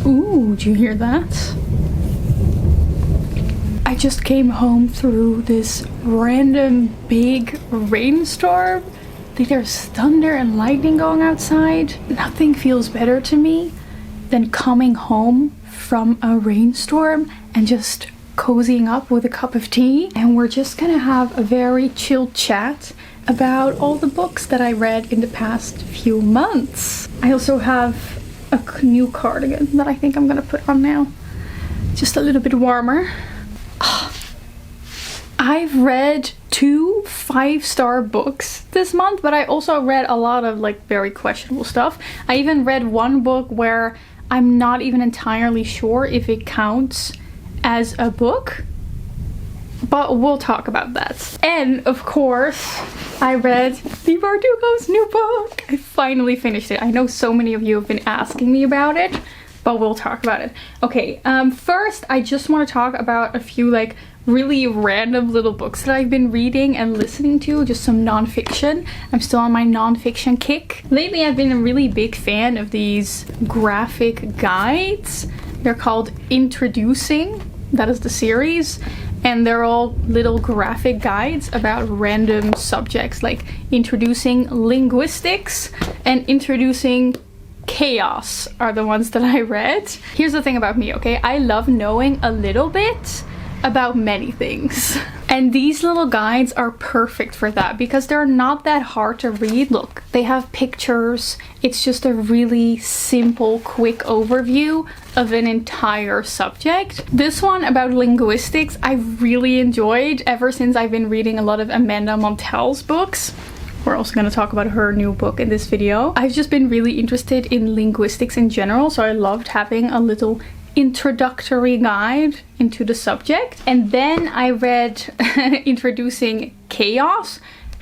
Ooh, do you hear that? I just came home through this random big rainstorm. Like there's thunder and lightning going outside. Nothing feels better to me than coming home from a rainstorm and just cozying up with a cup of tea. And we're just gonna have a very chilled chat about all the books that I read in the past few months. I also have a new cardigan that I think I'm gonna put on now. Just a little bit warmer. I've read 2 5-star books this month, but I also read a lot of like very questionable stuff. I even read one book where I'm not even entirely sure if it counts as a book, but we'll talk about that. And of course, I read the Bardugo's new book. I finally finished it. I know so many of you have been asking me about it, but we'll talk about it. Okay, first I just want to talk about a few like really random little books that I've been reading and listening to, just some non-fiction. I'm still on my non-fiction kick. Lately I've been a really big fan of these graphic guides. They're called Introducing, that is the series, and they're all little graphic guides about random subjects like introducing linguistics and introducing chaos are the ones that I read. Here's the thing about me, okay? I love knowing a little bit about many things. And these little guides are perfect for that because they're not that hard to read. Look, they have pictures. It's just a really simple, quick overview of an entire subject. This one about linguistics I really enjoyed ever since I've been reading a lot of Amanda Montel's books. We're also going to talk about her new book in this video. I've just been really interested in linguistics in general, so I loved having a little introductory guide into the subject. And then I read Introducing Chaos.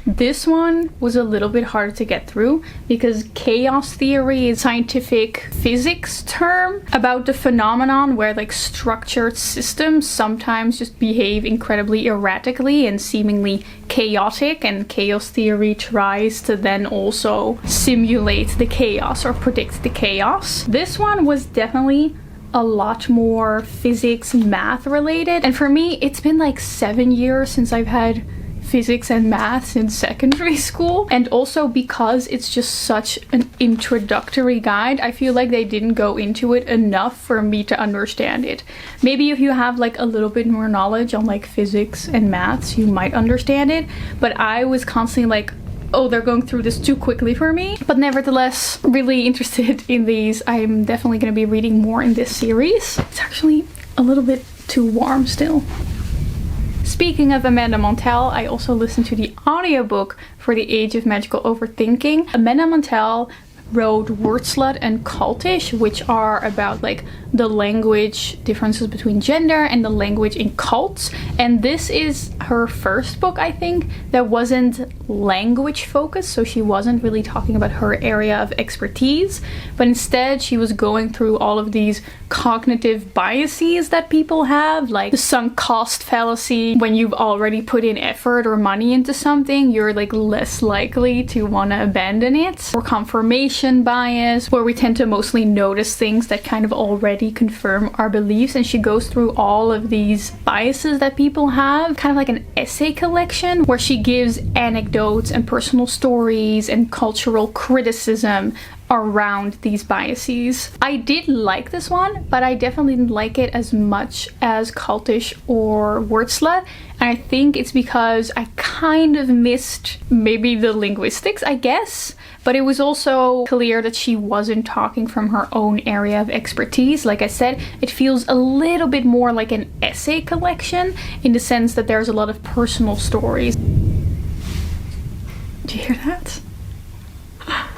This one was a little bit harder to get through because chaos theory is a scientific physics term about the phenomenon where like structured systems sometimes just behave incredibly erratically and seemingly chaotic, and chaos theory tries to then also simulate the chaos or predict the chaos. This one was definitely a lot more physics, math related. And for me, it's been like 7 years since I've had physics and maths in secondary school. And also because it's just such an introductory guide, I feel like they didn't go into it enough for me to understand it. Maybe if you have like a little bit more knowledge on like physics and maths, you might understand it. But I was constantly like, oh, they're going through this too quickly for me. But nevertheless, really interested in these. I'm definitely going to be reading more in this series. It's actually a little bit too warm still. Speaking of Amanda Montel, I also listened to the audiobook for The Age of Magical Overthinking. Amanda Montel wrote Word Slut and Cultish, which are about like the language differences between gender and the language in cults. And this is her first book, I think, that wasn't language focused, so she wasn't really talking about her area of expertise, but instead she was going through all of these cognitive biases that people have, like the sunk cost fallacy. When you've already put in effort or money into something, you're like less likely to want to abandon it. Or confirmation bias, where we tend to mostly notice things that kind of already confirm our beliefs. And she goes through all of these biases that people have, kind of like an essay collection where she gives anecdotes and personal stories and cultural criticism around these biases. I did like this one, but I definitely didn't like it as much as Cultish or Word Slut. And I think it's because I kind of missed maybe the linguistics, I guess. But it was also clear that she wasn't talking from her own area of expertise. Like I said, it feels a little bit more like an essay collection in the sense that there's a lot of personal stories. Did you hear that?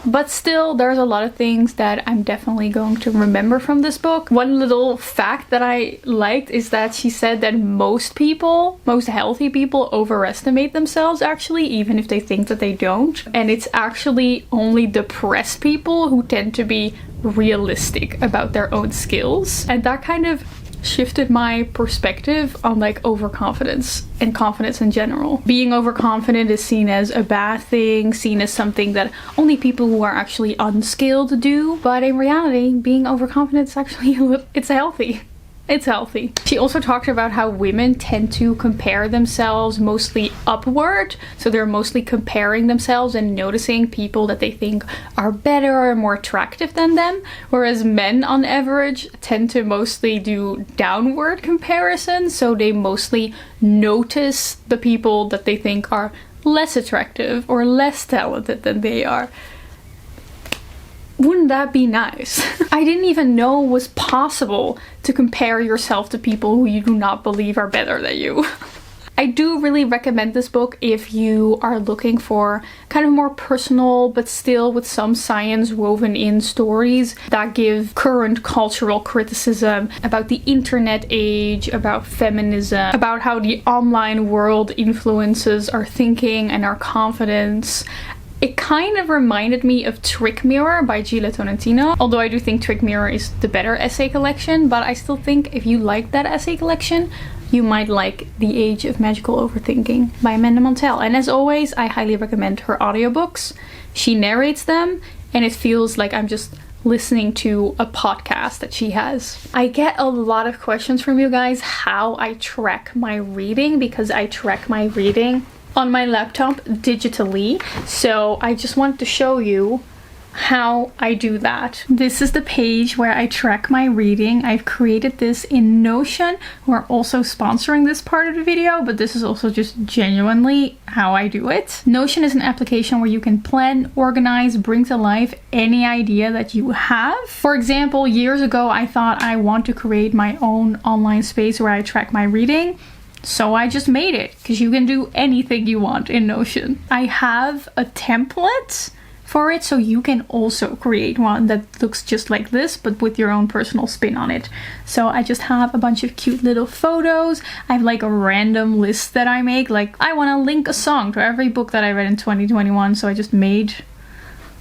But still, there's a lot of things that I'm definitely going to remember from this book. One little fact that I liked is that she said that most people, most healthy people, overestimate themselves actually, even if they think that they don't. And it's actually only depressed people who tend to be realistic about their own skills. And that kind of shifted my perspective on like overconfidence and confidence in general. Being overconfident is seen as a bad thing, seen as something that only people who are actually unskilled do, but in reality, being overconfident is actually, it's healthy. It's healthy. She also talked about how women tend to compare themselves mostly upward. So they're mostly comparing themselves and noticing people that they think are better or more attractive than them. Whereas men on average tend to mostly do downward comparison. So they mostly notice the people that they think are less attractive or less talented than they are. Wouldn't that be nice? I didn't even know it was possible to compare yourself to people who you do not believe are better than you. I do really recommend this book if you are looking for kind of more personal but still with some science woven in stories that give current cultural criticism about the internet age, about feminism, about how the online world influences our thinking and our confidence. It kind of reminded me of Trick Mirror by Gila Tolentino, although I do think Trick Mirror is the better essay collection, but I still think if you like that essay collection, you might like The Age of Magical Overthinking by Amanda Montell. And as always, I highly recommend her audiobooks. She narrates them, and it feels like I'm just listening to a podcast that she has. I get a lot of questions from you guys how I track my reading, because I track my reading on my laptop digitally. So I just wanted to show you how I do that. This is the page where I track my reading. I've created this in Notion. We're also sponsoring this part of the video, but this is also just genuinely how I do it. Notion is an application where you can plan, organize, bring to life any idea that you have. For example, years ago, I thought I want to create my own online space where I track my reading. So I just made it, because you can do anything you want in Notion. I have a template for it, so you can also create one that looks just like this, but with your own personal spin on it. So I just have a bunch of cute little photos. I have like a random list that I make, like I want to link a song to every book that I read in 2021, so I just made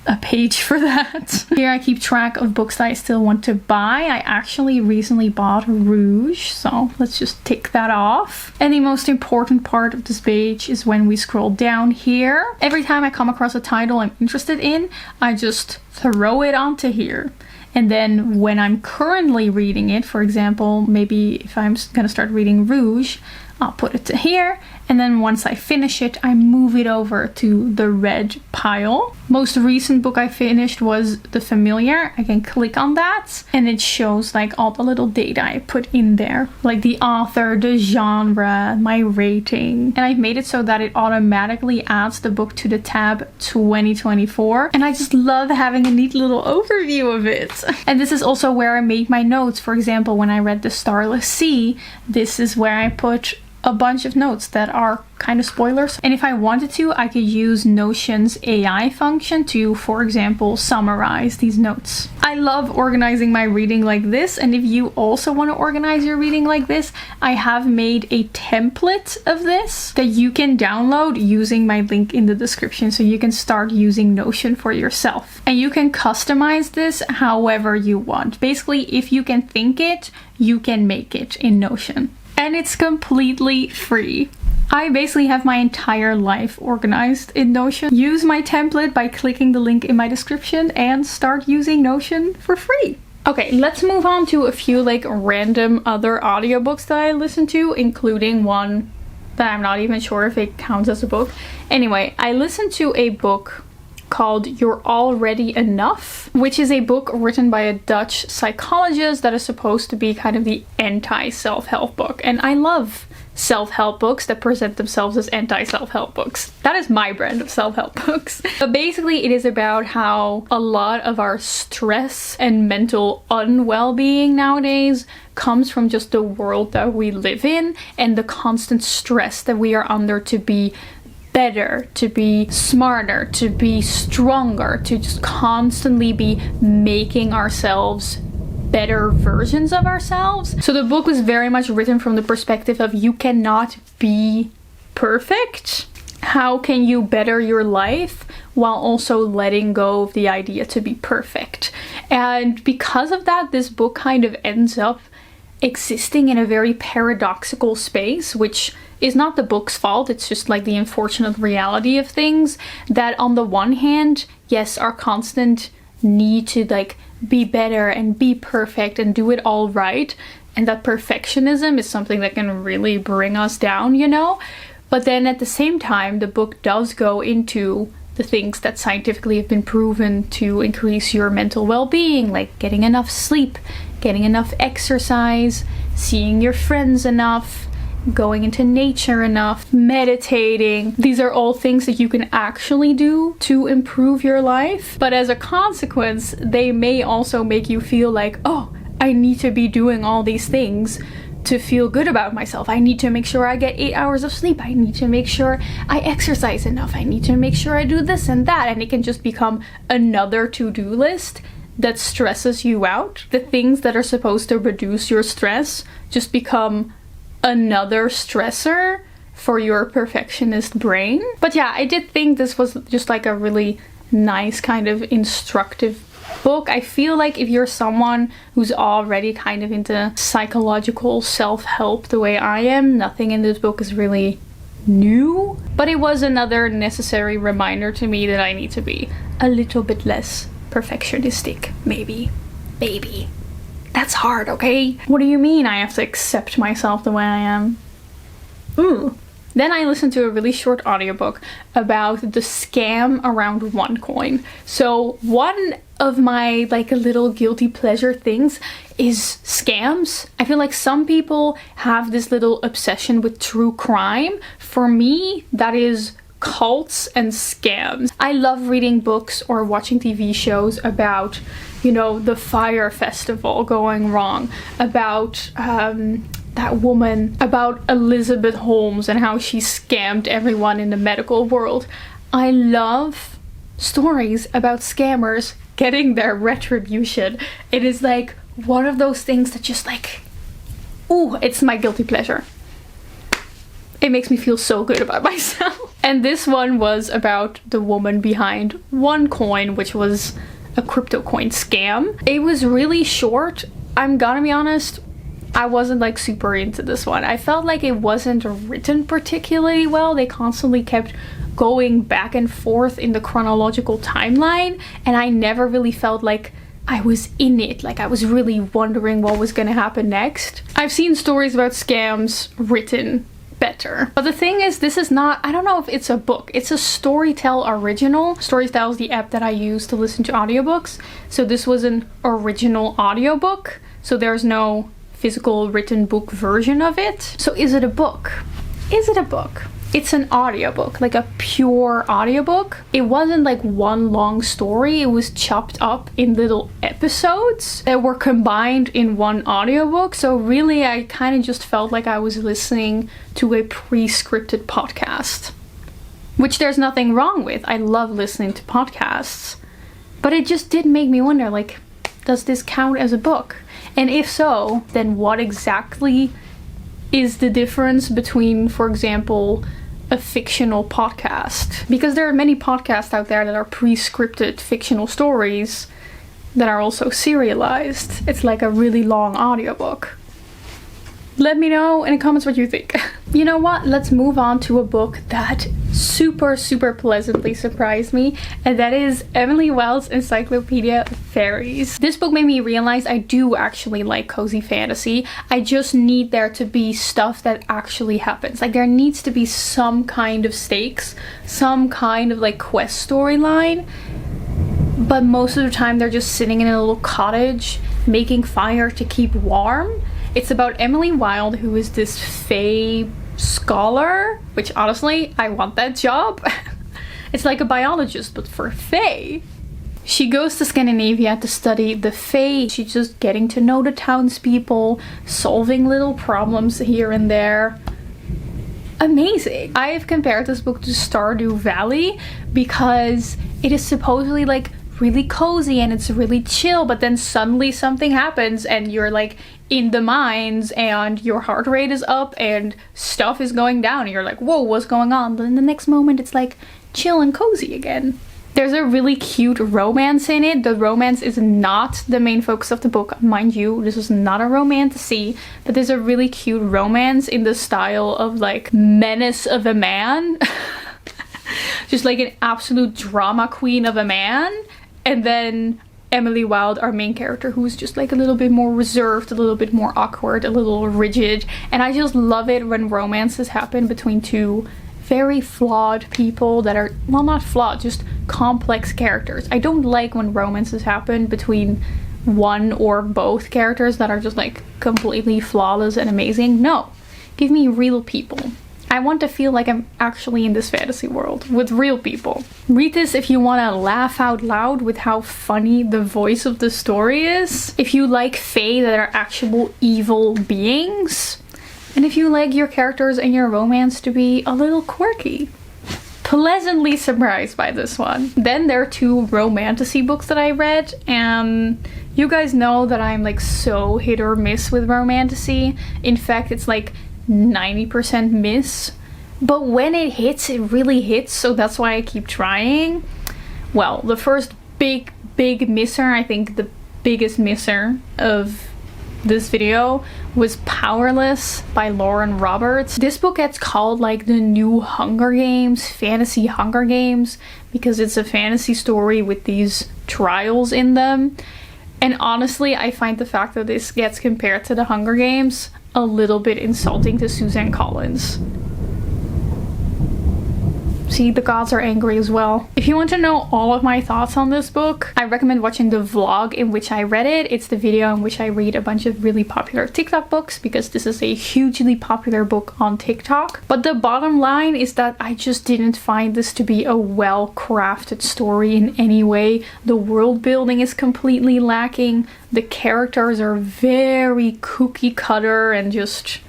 a page for that. Here I keep track of books that I still want to buy. I actually recently bought Rouge, so let's just tick that off. And the most important part of this page is when we scroll down here. Every time I come across a title I'm interested in, I just throw it onto here. And then when I'm currently reading it, for example, maybe if I'm gonna start reading Rouge, I'll put it to here, and then once I finish it, I move it over to the red pile. Most recent book I finished was The Familiar. I can click on that, and it shows like all the little data I put in there, like the author, the genre, my rating. And I've made it so that it automatically adds the book to the tab 2024. And I just love having a neat little overview of it. And this is also where I made my notes. For example, when I read The Starless Sea, this is where I put a bunch of notes that are kind of spoilers. And if I wanted to, I could use Notion's AI function to, for example, summarize these notes. I love organizing my reading like this, and if you also want to organize your reading like this, I have made a template of this that you can download using my link in the description, so you can start using Notion for yourself. And you can customize this however you want. Basically, if you can think it, you can make it in Notion. And it's completely free. I basically have my entire life organized in Notion. Use my template by clicking the link in my description and start using Notion for free. Okay, let's move on to a few like random other audiobooks that I listened to, including one that I'm not even sure if it counts as a book. Anyway, I listened to a book called You're Already Enough, which is a book written by a Dutch psychologist that is supposed to be kind of the anti-self-help book. And I love self-help books that present themselves as anti-self-help books. That is my brand of self-help books. But basically it is about how a lot of our stress and mental unwell-being nowadays comes from just the world that we live in and the constant stress that we are under to be better, to be smarter, to be stronger, to just constantly be making ourselves better versions of ourselves. So the book was very much written from the perspective of you cannot be perfect. How can you better your life while also letting go of the idea to be perfect? And because of that, this book kind of ends up existing in a very paradoxical space, which is not the book's fault. It's just like the unfortunate reality of things, that on the one hand, yes, our constant need to like be better and be perfect and do it all right, and that perfectionism is something that can really bring us down, you know? But then at the same time, the book does go into the things that scientifically have been proven to increase your mental well-being, like getting enough sleep, getting enough exercise, seeing your friends enough, going into nature enough, meditating. These are all things that you can actually do to improve your life. But as a consequence, they may also make you feel like, oh, I need to be doing all these things to feel good about myself. I need to make sure I get 8 hours of sleep. I need to make sure I exercise enough. I need to make sure I do this and that. And it can just become another to-do list that stresses you out. The things that are supposed to reduce your stress just become another stressor for your perfectionist brain. But yeah, I did think this was just like a really nice kind of instructive book. I feel like if you're someone who's already kind of into psychological self-help the way I am, nothing in this book is really new. But it was another necessary reminder to me that I need to be a little bit less perfectionistic. Maybe. That's hard, okay? What do you mean I have to accept myself the way I am? Ooh. Then I listened to a really short audiobook about the scam around OneCoin. So one of my like little guilty pleasure things is scams. I feel like some people have this little obsession with true crime. For me, that is cults and scams. I love reading books or watching TV shows about, you know, the fire festival going wrong, about that woman, about Elizabeth Holmes and how she scammed everyone in the medical world. I love stories about scammers getting their retribution. It is like one of those things that just like, ooh, it's my guilty pleasure. It makes me feel so good about myself. And this one was about the woman behind OneCoin, which was a crypto coin scam. It was really short. I'm gonna be honest, I wasn't like super into this one. I felt like it wasn't written particularly well. They constantly kept going back and forth in the chronological timeline, and I never really felt like I was in it, like I was really wondering what was gonna happen next. I've seen stories about scams written better. But the thing is, this is not, I don't know if it's a book. It's a Storytel original. Storytel is the app that I use to listen to audiobooks. So this was an original audiobook. So there's no physical written book version of it. So is it a book? Is it a book? It's an audiobook, like a pure audiobook. It wasn't like one long story. It was chopped up in little episodes that were combined in one audiobook. So really, I kind of just felt like I was listening to a pre-scripted podcast, which there's nothing wrong with. I love listening to podcasts, but it just did make me wonder, like, does this count as a book? And if so, then what exactly is the difference between, for example, a fictional podcast? Because there are many podcasts out there that are pre-scripted fictional stories that are also serialized. It's like a really long audiobook. Let me know in the comments what you think. You know what? Let's move on to a book that super pleasantly surprised me, and that is Emily Wilde's Encyclopedia of Fairies. This book made me realize I do actually like cozy fantasy. I just need there to be stuff that actually happens. Like there needs to be some kind of stakes, some kind of like quest storyline. But most of the time they're just sitting in a little cottage making fire to keep warm. It's about Emily Wilde, who is this fae scholar, which honestly, I want that job. It's like a biologist, but for fae. She goes to Scandinavia to study the fae. She's just getting to know the townspeople, solving little problems here and there. Amazing. I have compared this book to Stardew Valley because it is supposedly like really cozy and it's really chill, but then suddenly something happens and you're like in the mines and your heart rate is up and stuff is going down and you're like, whoa, what's going on? But in the next moment it's like chill and cozy again. There's a really cute romance in it. The romance is not the main focus of the book, mind you. This is not a romantasy, but there's a really cute romance in the style of like Menace of a Man. Just like an absolute drama queen of a man. And then Emily Wilde, our main character, who's just like a little bit more reserved, a little bit more awkward, a little rigid. And I just love it when romances happen between two very flawed people that are, well, not flawed, just complex characters. I don't like when romances happen between one or both characters that are just like completely flawless and amazing. No, give me real people. I want to feel like I'm actually in this fantasy world with real people. Read this if you want to laugh out loud with how funny the voice of the story is. If you like fae that are actual evil beings. And if you like your characters and your romance to be a little quirky. Pleasantly surprised by this one. Then there are two romantasy books that I read, and you guys know that I'm like so hit or miss with romantasy. In fact, it's like 90% miss. But when it hits, it really hits, so that's why I keep trying. Well, the first big misser, I think the biggest misser of this video, was Powerless by Lauren Roberts. This book gets called like the new Hunger Games, fantasy Hunger Games, because it's a fantasy story with these trials in them. And honestly, I find the fact that this gets compared to the Hunger Games a little bit insulting to Suzanne Collins. See, the gods are angry as well. If you want to know all of my thoughts on this book, I recommend watching the vlog in which I read it. It's the video in which I read a bunch of really popular TikTok books, because this is a hugely popular book on TikTok. But the bottom line is that I just didn't find this to be a well-crafted story in any way. The world building is completely lacking. The characters are very cookie cutter and just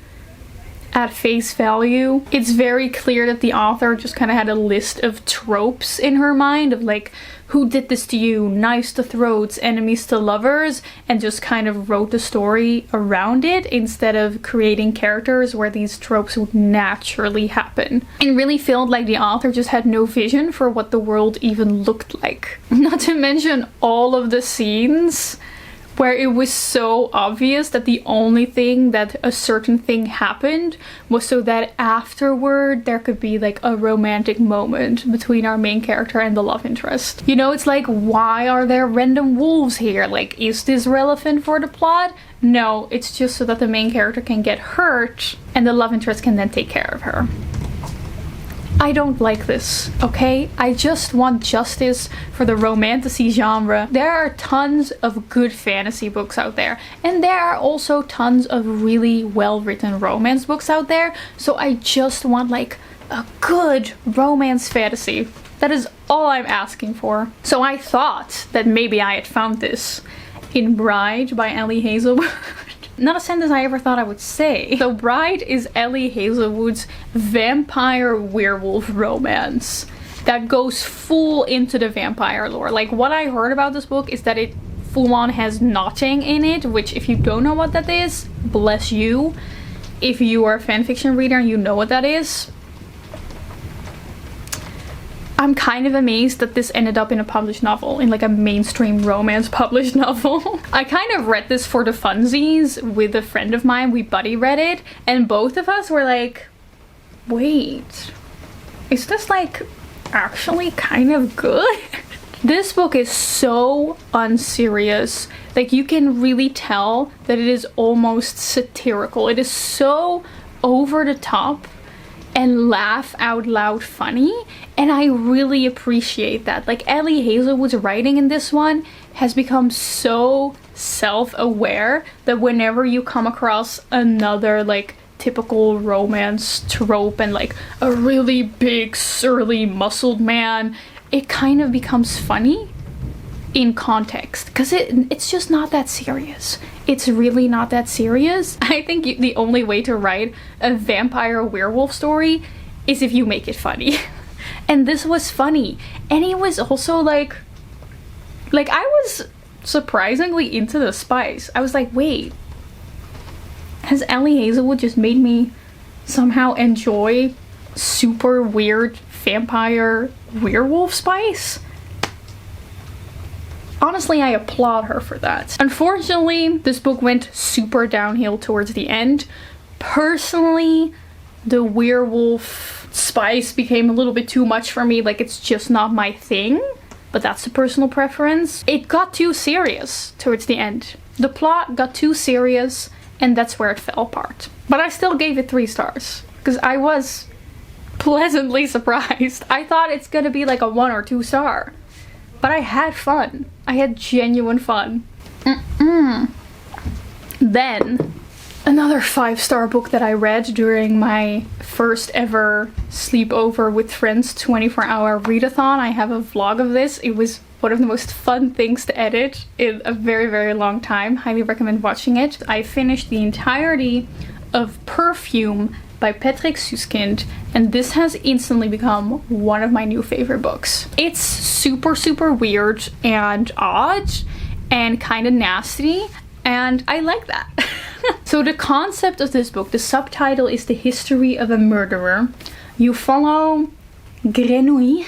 at face value. It's very clear that the author just kind of had a list of tropes in her mind of like, who did this to you, knives to throats, enemies to lovers, and just kind of wrote the story around it instead of creating characters where these tropes would naturally happen. It really felt like the author just had no vision for what the world even looked like. Not to mention all of the scenes where it was so obvious that the only thing that a certain thing happened was so that afterward there could be like a romantic moment between our main character and the love interest. You know, it's like, why are there random wolves here? Like, is this relevant for the plot? No, it's just so that the main character can get hurt and the love interest can then take care of her. I don't like this, okay? I just want justice for the romantasy genre. There are tons of good fantasy books out there, and there are also tons of really well-written romance books out there, so I just want like a good romance fantasy. That is all I'm asking for. So I thought that maybe I had found this in Bride by Ellie Hazelwood. Not a sentence I ever thought I would say. So Bride is Ellie Hazelwood's vampire werewolf romance that goes full into the vampire lore. Like, what I heard about this book is that it full on has knotting in it, which if you don't know what that is, bless you. If you are a fanfiction reader and you know what that is, I'm kind of amazed that this ended up in a published novel, in like a mainstream romance published novel. I kind of read this for the funsies with a friend of mine. We buddy read it, and both of us were like, wait, is this like actually kind of good? This book is so unserious. Like, you can really tell that it is almost satirical. It is so over the top and laugh out loud funny, and I really appreciate that. Like, Ellie Hazelwood's writing in this one has become so self-aware that whenever you come across another like typical romance trope and like a really big surly muscled man, it kind of becomes funny in context, because it's just not that serious. It's really not that serious. I think the only way to write a vampire werewolf story is if you make it funny. And this was funny, and it was also like I was surprisingly into the spice. I was like, wait, has Ellie Hazelwood just made me somehow enjoy super weird vampire werewolf spice? honestly, I applaud her for that. Unfortunately, this book went super downhill towards the end. Personally, the werewolf spice became a little bit too much for me. Like, it's just not my thing, but that's a personal preference. It got too serious towards the end. The plot got too serious, and that's where it fell apart. But I still gave it 3 stars because I was pleasantly surprised. I thought it's gonna be like a 1 or 2 star, but I had fun. I had genuine fun. Then another 5-star book that I read during my first ever sleepover with friends 24-hour readathon. I have a vlog of this. It was one of the most fun things to edit in a very, very long time. Highly recommend watching it. I finished the entirety of Perfume by Patrick Suskind, and this has instantly become one of my new favorite books. It's super, super weird and odd and kind of nasty, and I like that. So the concept of this book, the subtitle is The History of a Murderer. You follow Grenouille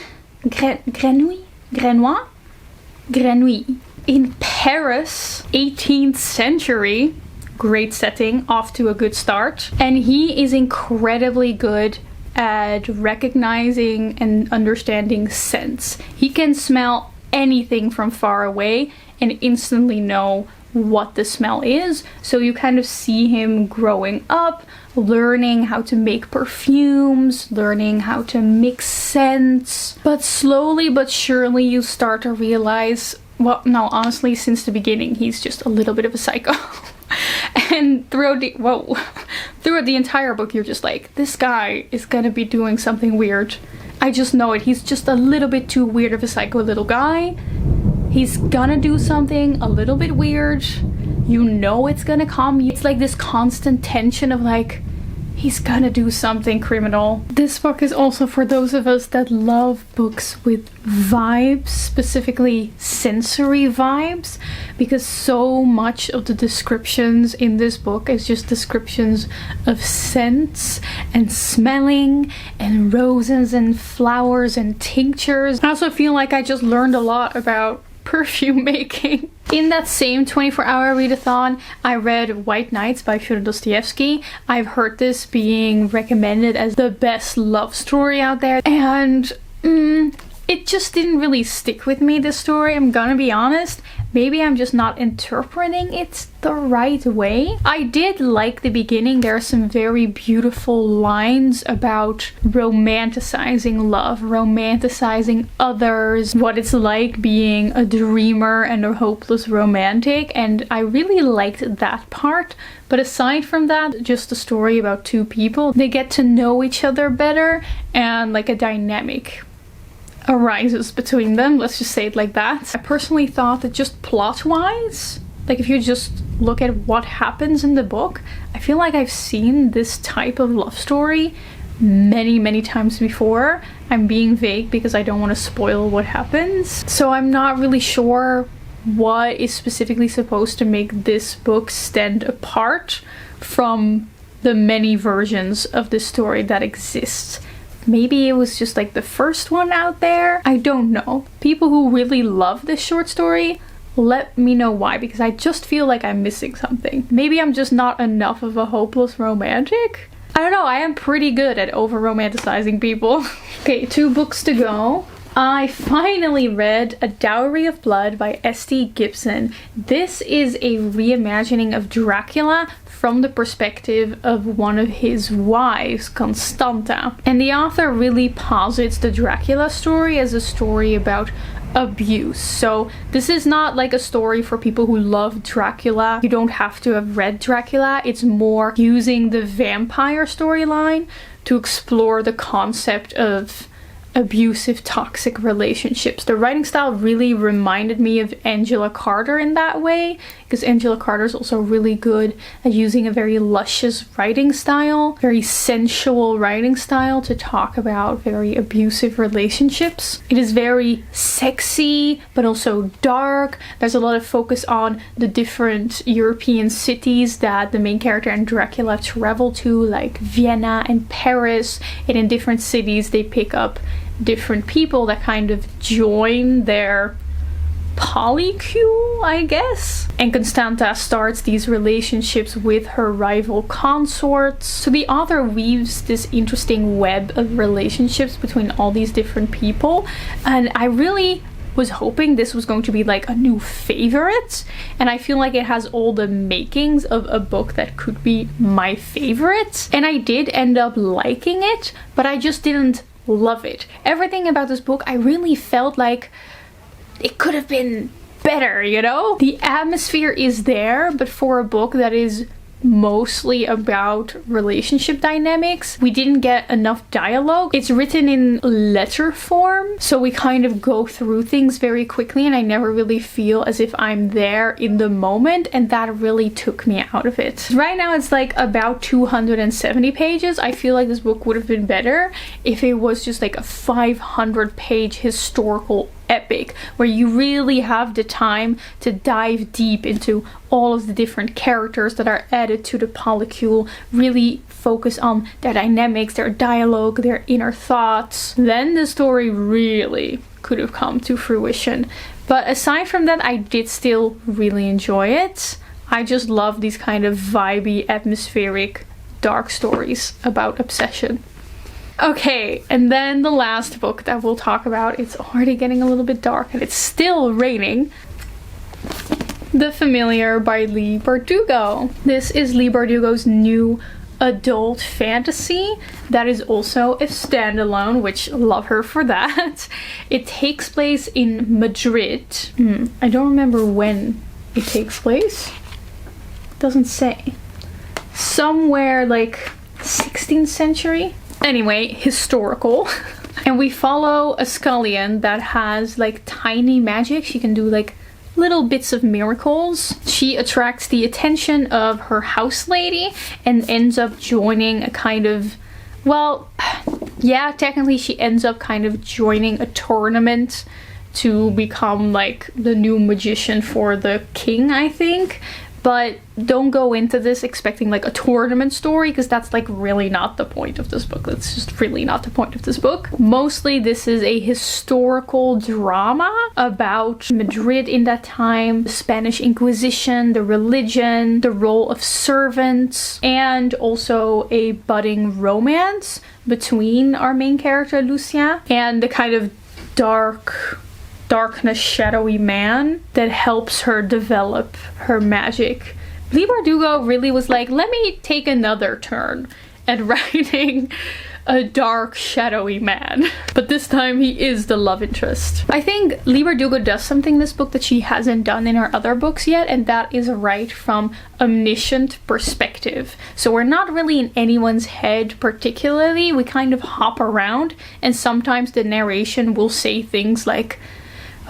in Paris, 18th century. Great setting, off to a good start. And he is incredibly good at recognizing and understanding scents. He can smell anything from far away and instantly know what the smell is. So you kind of see him growing up, learning how to make perfumes, learning how to mix scents. But slowly but surely you start to realize, well, no, honestly, since the beginning, he's just a little bit of a psycho. And throughout the entire book, you're just like, this guy is gonna be doing something weird. I just know it. He's just a little bit too weird of a psycho little guy. He's gonna do something a little bit weird. You know it's gonna come. It's like this constant tension of like, he's gonna do something criminal. This book is also for those of us that love books with vibes, specifically sensory vibes, because so much of the descriptions in this book is just descriptions of scents and smelling and roses and flowers and tinctures. I also feel like I just learned a lot about perfume making. In that same 24-hour readathon, I read White Nights by Fyodor Dostoevsky. I've heard this being recommended as the best love story out there, and it just didn't really stick with me, this story. I'm gonna be honest. Maybe I'm just not interpreting it the right way. I did like the beginning. There are some very beautiful lines about romanticizing love, romanticizing others, what it's like being a dreamer and a hopeless romantic, and I really liked that part. But aside from that, just a story about 2 people. They get to know each other better, and like a dynamic arises between them, let's just say it like that. I personally thought that just plot-wise, like if you just look at what happens in the book, I feel like I've seen this type of love story many times before. I'm being vague because I don't want to spoil what happens. So I'm not really sure what is specifically supposed to make this book stand apart from the many versions of the story that exist. Maybe it was just like the first one out there. I don't know. People who really love this short story, let me know why, because I just feel like I'm missing something. Maybe I'm just not enough of a hopeless romantic. I don't know, I am pretty good at over-romanticizing people. Okay, 2 books to go. I finally read A Dowry of Blood by S.T. Gibson. This is a reimagining of Dracula from the perspective of one of his wives, Constanta. And the author really posits the Dracula story as a story about abuse. So this is not like a story for people who love Dracula. You don't have to have read Dracula. It's more using the vampire storyline to explore the concept of abusive, toxic relationships. The writing style really reminded me of Angela Carter in that way, because Angela Carter is also really good at using a very luscious writing style, very sensual writing style to talk about very abusive relationships. It is very sexy, but also dark. There's a lot of focus on the different European cities that the main character and Dracula travel to, like Vienna and Paris, and in different cities they pick up different people that kind of join their polycule, I guess. And Constanta starts these relationships with her rival consorts. So the author weaves this interesting web of relationships between all these different people, and I really was hoping this was going to be like a new favorite, and I feel like it has all the makings of a book that could be my favorite, and I did end up liking it, but I just didn't love it. Everything about this book, I really felt like it could have been better, you know? The atmosphere is there, but for a book that is mostly about relationship dynamics, we didn't get enough dialogue. It's written in letter form, so we kind of go through things very quickly, and I never really feel as if I'm there in the moment, and that really took me out of it. Right now it's like about 270 pages. I feel like this book would have been better if it was just like a 500-page historical epic where you really have the time to dive deep into all of the different characters that are added to the polycule, really focus on their dynamics, their dialogue, their inner thoughts. Then the story really could have come to fruition. But aside from that, I did still really enjoy it. I just love these kind of vibey, atmospheric, dark stories about obsession. Okay, and then the last book that we'll talk about, it's already getting a little bit dark and it's still raining. The Familiar by Leigh Bardugo. This is Leigh Bardugo's new adult fantasy that is also a standalone, which love her for that. It takes place in Madrid. I don't remember when it takes place. It doesn't say. Somewhere like 16th century. Anyway, historical. And we follow a scullion that has like tiny magic. She can do like little bits of miracles. She attracts the attention of her house lady and ends up joining a kind of, well, yeah, technically she ends up kind of joining a tournament to become like the new magician for the king, I think. But don't go into this expecting like a tournament story, because that's like really not the point of this book. That's just really not the point of this book. Mostly this is a historical drama about Madrid in that time, the Spanish Inquisition, the religion, the role of servants, and also a budding romance between our main character Lucia and the kind of darkness, shadowy man that helps her develop her magic. Leigh Bardugo really was like, let me take another turn at writing a dark, shadowy man. But this time he is the love interest. I think Leigh Bardugo does something in this book that she hasn't done in her other books yet, and that is write from omniscient perspective. So we're not really in anyone's head particularly. We kind of hop around, and sometimes the narration will say things like,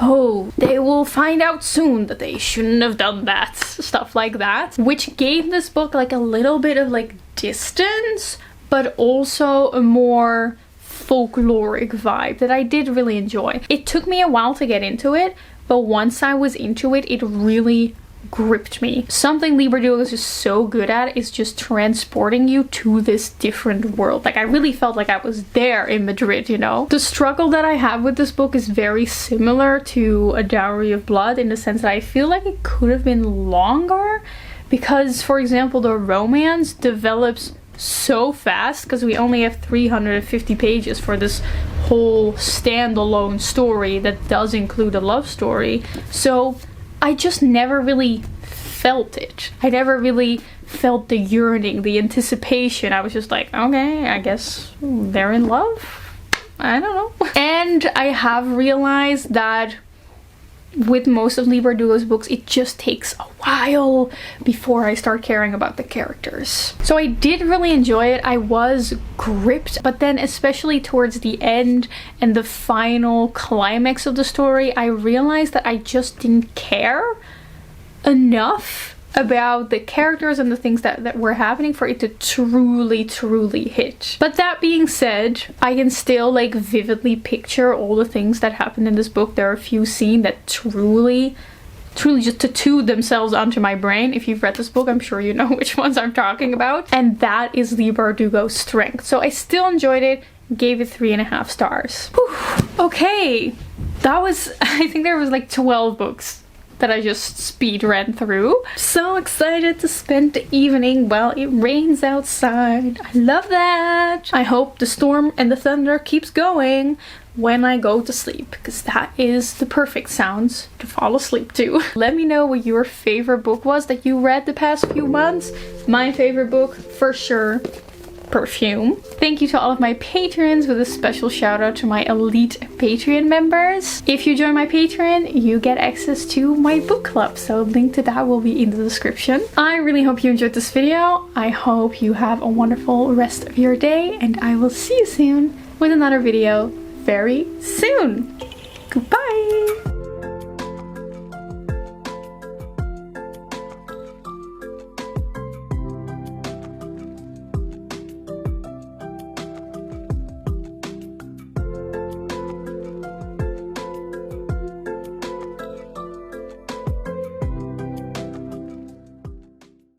oh, they will find out soon that they shouldn't have done that. Stuff like that. Which gave this book like a little bit of like distance, but also a more folkloric vibe that I did really enjoy. It took me a while to get into it, but once I was into it, it really gripped me. Something Leigh Bardugo is just so good at is just transporting you to this different world. Like I really felt like I was there in Madrid, you know? The struggle that I have with this book is very similar to A Dowry of Blood, in the sense that I feel like it could have been longer, because for example the romance develops so fast, because we only have 350 pages for this whole standalone story that does include a love story. So I just never really felt it. I never really felt the yearning, the anticipation. I was just like, okay, I guess they're in love. I don't know. And I have realized that with most of Leigh Bardugo's books, it just takes a while before I start caring about the characters. So I did really enjoy it. I was gripped, but then especially towards the end and the final climax of the story, I realized that I just didn't care enough about the characters and the things that were happening for it to truly hit. But that being said, I can still like vividly picture all the things that happened in this book. There are a few scenes that truly just tattooed themselves onto my brain. If you've read this book, I'm sure you know which ones I'm talking about. And that is Leigh Bardugo's strength. So I still enjoyed it, gave it 3.5 stars. Whew. Okay, That was, I think there was like 12 books that I just speed read through. So excited to spend the evening while it rains outside. I love that. I hope the storm and the thunder keeps going when I go to sleep, because that is the perfect sounds to fall asleep to. Let me know what your favorite book was that you read the past few months. My favorite book, for sure, Perfume. Thank you to all of my patrons, with a special shout out to my elite Patreon members. If you join my Patreon, you get access to my book club, so link to that will be in the description. I really hope you enjoyed this video. I hope you have a wonderful rest of your day, and I will see you soon with another video very soon. Goodbye!